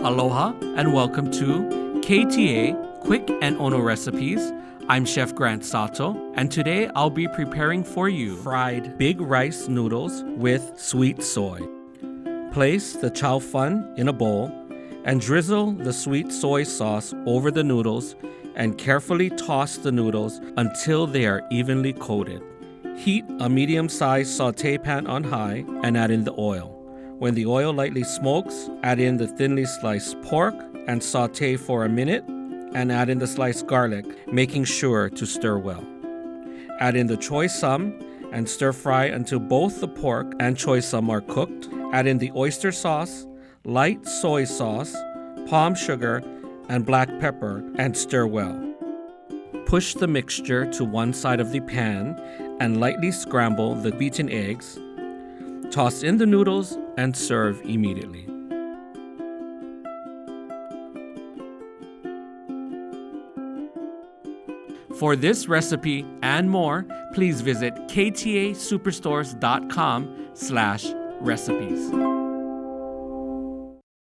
Aloha and welcome to KTA Quick and Ono Recipes. I'm Chef Grant Sato, and today I'll be preparing for you fried big rice noodles with sweet soy. Place the chow funn in a bowl and drizzle the sweet soy sauce over the noodles and carefully toss the noodles until they are evenly coated. Heat a medium-sized sauté pan on high and add in the oil. When the oil lightly smokes, add in the thinly sliced pork and sauté for a minute and add in the sliced garlic, making sure to stir well. Add in the choi sum and stir fry until both the pork and choi sum are cooked. Add in the oyster sauce, light soy sauce, palm sugar, and black pepper and stir well. Push the mixture to one side of the pan and lightly scramble the beaten eggs. Toss in the noodles and serve immediately. For this recipe and more, please visit ktasuperstores.com/recipes.